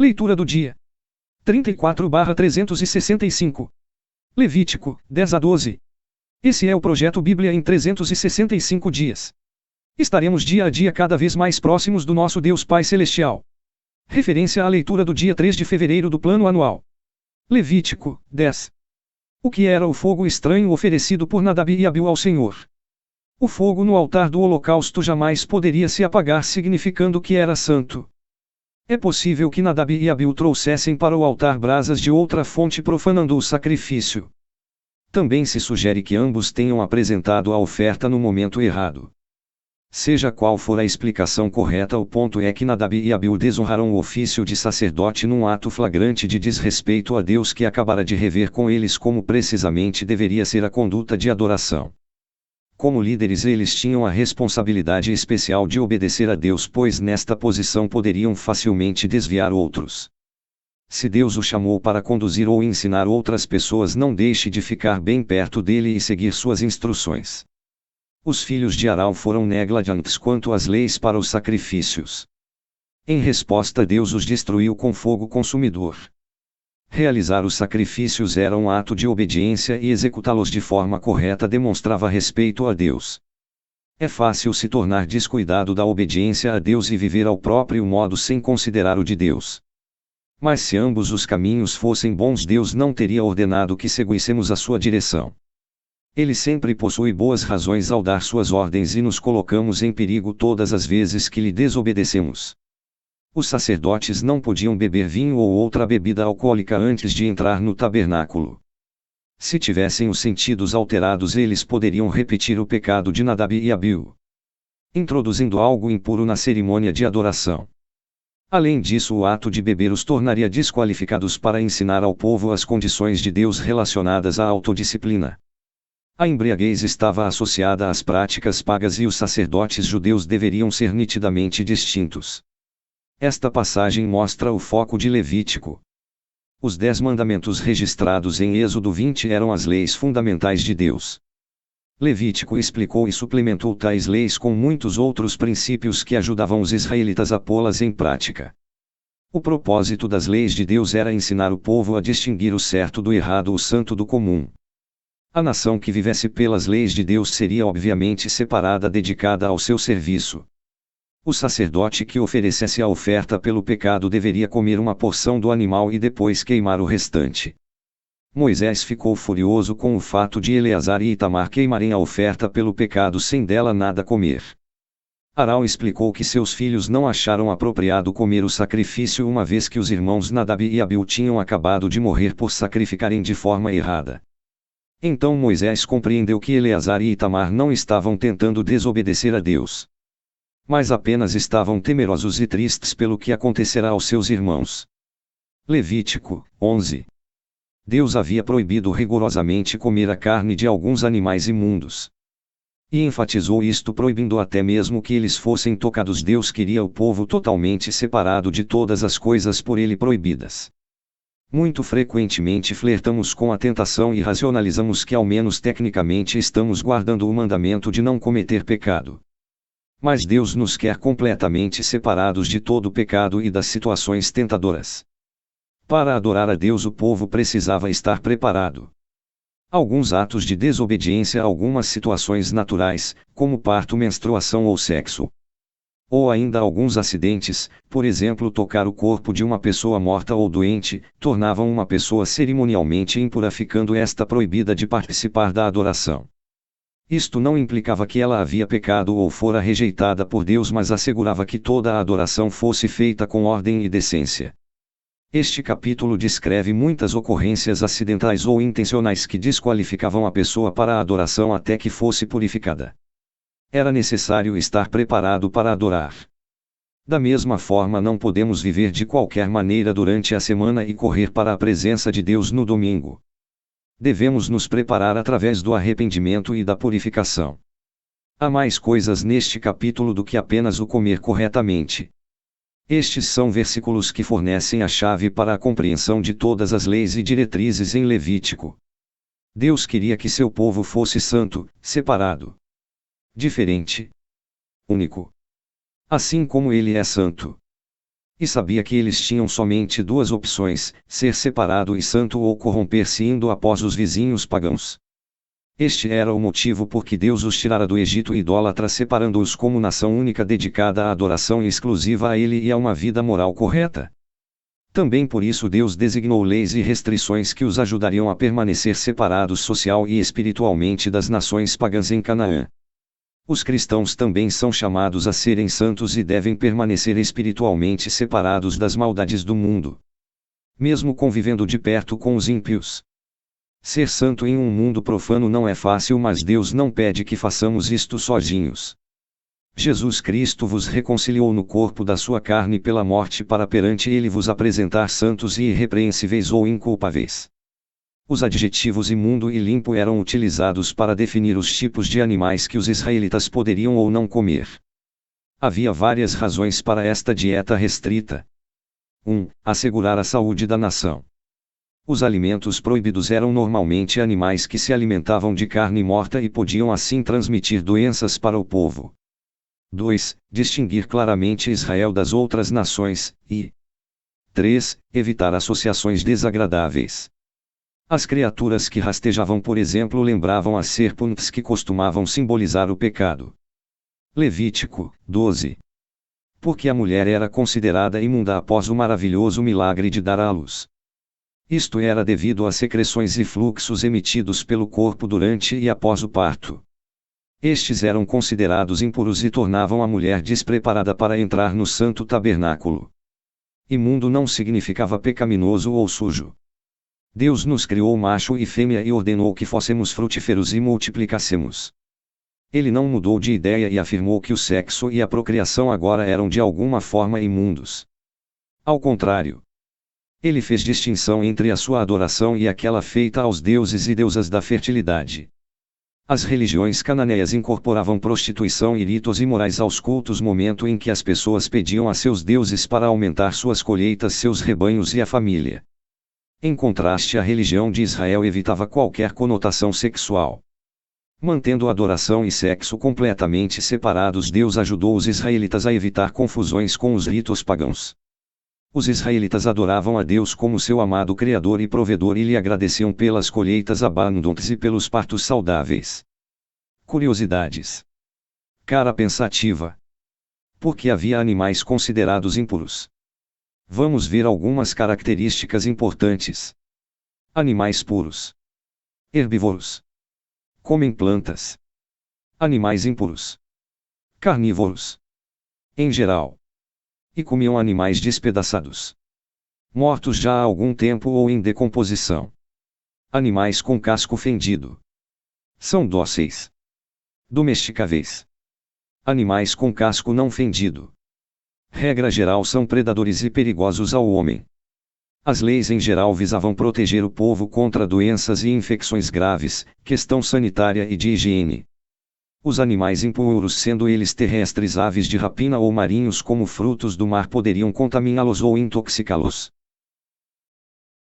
Leitura do dia. 34/365. Levítico, 10 a 12. Esse é o projeto Bíblia em 365 dias. Estaremos dia a dia cada vez mais próximos do nosso Deus Pai Celestial. Referência à leitura do dia 3 de fevereiro do Plano Anual. Levítico, 10. O que era o fogo estranho oferecido por Nadab e Abiú ao Senhor? O fogo no altar do holocausto jamais poderia se apagar, significando que era santo. É possível que Nadab e Abiú trouxessem para o altar brasas de outra fonte, profanando o sacrifício. Também se sugere que ambos tenham apresentado a oferta no momento errado. Seja qual for a explicação correta, o ponto é que Nadab e Abiú desonraram o ofício de sacerdote num ato flagrante de desrespeito a Deus que acabara de rever com eles como precisamente deveria ser a conduta de adoração. Como líderes, eles tinham a responsabilidade especial de obedecer a Deus, pois nesta posição poderiam facilmente desviar outros. Se Deus o chamou para conduzir ou ensinar outras pessoas, não deixe de ficar bem perto dele e seguir suas instruções. Os filhos de Arão foram negligentes quanto às leis para os sacrifícios. Em resposta, Deus os destruiu com fogo consumidor. Realizar os sacrifícios era um ato de obediência e executá-los de forma correta demonstrava respeito a Deus. É fácil se tornar descuidado da obediência a Deus e viver ao próprio modo sem considerar o de Deus. Mas se ambos os caminhos fossem bons, Deus não teria ordenado que seguíssemos a sua direção. Ele sempre possui boas razões ao dar suas ordens e nos colocamos em perigo todas as vezes que lhe desobedecemos. Os sacerdotes não podiam beber vinho ou outra bebida alcoólica antes de entrar no tabernáculo. Se tivessem os sentidos alterados, eles poderiam repetir o pecado de Nadab e Abiú, introduzindo algo impuro na cerimônia de adoração. Além disso, o ato de beber os tornaria desqualificados para ensinar ao povo as condições de Deus relacionadas à autodisciplina. A embriaguez estava associada às práticas pagas e os sacerdotes judeus deveriam ser nitidamente distintos. Esta passagem mostra o foco de Levítico. Os 10 mandamentos registrados em Êxodo 20 eram as leis fundamentais de Deus. Levítico explicou e suplementou tais leis com muitos outros princípios que ajudavam os israelitas a pô-las em prática. O propósito das leis de Deus era ensinar o povo a distinguir o certo do errado, o santo do comum. A nação que vivesse pelas leis de Deus seria obviamente separada, dedicada ao seu serviço. O sacerdote que oferecesse a oferta pelo pecado deveria comer uma porção do animal e depois queimar o restante. Moisés ficou furioso com o fato de Eleazar e Itamar queimarem a oferta pelo pecado sem dela nada comer. Arão explicou que seus filhos não acharam apropriado comer o sacrifício, uma vez que os irmãos Nadab e Abiú tinham acabado de morrer por sacrificarem de forma errada. Então Moisés compreendeu que Eleazar e Itamar não estavam tentando desobedecer a Deus, mas apenas estavam temerosos e tristes pelo que acontecerá aos seus irmãos. Levítico 11. Deus havia proibido rigorosamente comer a carne de alguns animais imundos. E enfatizou isto proibindo até mesmo que eles fossem tocados. Deus queria o povo totalmente separado de todas as coisas por ele proibidas. Muito frequentemente flertamos com a tentação e racionalizamos que ao menos tecnicamente estamos guardando o mandamento de não cometer pecado. Mas Deus nos quer completamente separados de todo o pecado e das situações tentadoras. Para adorar a Deus, o povo precisava estar preparado. Alguns atos de desobediência a algumas situações naturais, como parto, menstruação ou sexo. Ou ainda alguns acidentes, por exemplo, tocar o corpo de uma pessoa morta ou doente, tornavam uma pessoa cerimonialmente impura, ficando esta proibida de participar da adoração. Isto não implicava que ela havia pecado ou fora rejeitada por Deus, mas assegurava que toda a adoração fosse feita com ordem e decência. Este capítulo descreve muitas ocorrências acidentais ou intencionais que desqualificavam a pessoa para a adoração até que fosse purificada. Era necessário estar preparado para adorar. Da mesma forma, não podemos viver de qualquer maneira durante a semana e correr para a presença de Deus no domingo. Devemos nos preparar através do arrependimento e da purificação. Há mais coisas neste capítulo do que apenas o comer corretamente. Estes são versículos que fornecem a chave para a compreensão de todas as leis e diretrizes em Levítico. Deus queria que seu povo fosse santo, separado, diferente, único. Assim como ele é santo. E sabia que eles tinham somente duas opções: ser separado e santo ou corromper-se indo após os vizinhos pagãos. Este era o motivo por que Deus os tirara do Egito idólatra, separando-os como nação única dedicada à adoração exclusiva a Ele e a uma vida moral correta. Também por isso Deus designou leis e restrições que os ajudariam a permanecer separados social e espiritualmente das nações pagãs em Canaã. Os cristãos também são chamados a serem santos e devem permanecer espiritualmente separados das maldades do mundo, mesmo convivendo de perto com os ímpios. Ser santo em um mundo profano não é fácil, mas Deus não pede que façamos isto sozinhos. Jesus Cristo vos reconciliou no corpo da sua carne pela morte para perante Ele vos apresentar santos e irrepreensíveis ou inculpáveis. Os adjetivos imundo e limpo eram utilizados para definir os tipos de animais que os israelitas poderiam ou não comer. Havia várias razões para esta dieta restrita. 1. Assegurar a saúde da nação. Os alimentos proibidos eram normalmente animais que se alimentavam de carne morta e podiam assim transmitir doenças para o povo. 2. Distinguir claramente Israel das outras nações, e 3. Evitar associações desagradáveis. As criaturas que rastejavam, por exemplo, lembravam as serpentes que costumavam simbolizar o pecado. Levítico 12. Porque a mulher era considerada imunda após o maravilhoso milagre de dar à luz. Isto era devido às secreções e fluxos emitidos pelo corpo durante e após o parto. Estes eram considerados impuros e tornavam a mulher despreparada para entrar no santo tabernáculo. Imundo não significava pecaminoso ou sujo. Deus nos criou macho e fêmea e ordenou que fôssemos frutíferos e multiplicássemos. Ele não mudou de ideia e afirmou que o sexo e a procriação agora eram de alguma forma imundos. Ao contrário, Ele fez distinção entre a sua adoração e aquela feita aos deuses e deusas da fertilidade. As religiões cananeias incorporavam prostituição e ritos imorais aos cultos, momento em que as pessoas pediam a seus deuses para aumentar suas colheitas, seus rebanhos e a família. Em contraste, a religião de Israel evitava qualquer conotação sexual. Mantendo adoração e sexo completamente separados, Deus ajudou os israelitas a evitar confusões com os ritos pagãos. Os israelitas adoravam a Deus como seu amado Criador e Provedor e lhe agradeciam pelas colheitas abundantes e pelos partos saudáveis. Curiosidades. Cara pensativa. Por que havia animais considerados impuros? Vamos ver algumas características importantes. Animais puros. Herbívoros. Comem plantas. Animais impuros. Carnívoros. Em geral. E comiam animais despedaçados, mortos já há algum tempo ou em decomposição. Animais com casco fendido. São dóceis. Domesticáveis. Animais com casco não fendido. Regra geral, são predadores e perigosos ao homem. As leis em geral visavam proteger o povo contra doenças e infecções graves, questão sanitária e de higiene. Os animais impuros, sendo eles terrestres, aves de rapina ou marinhos como frutos do mar, poderiam contaminá-los ou intoxicá-los.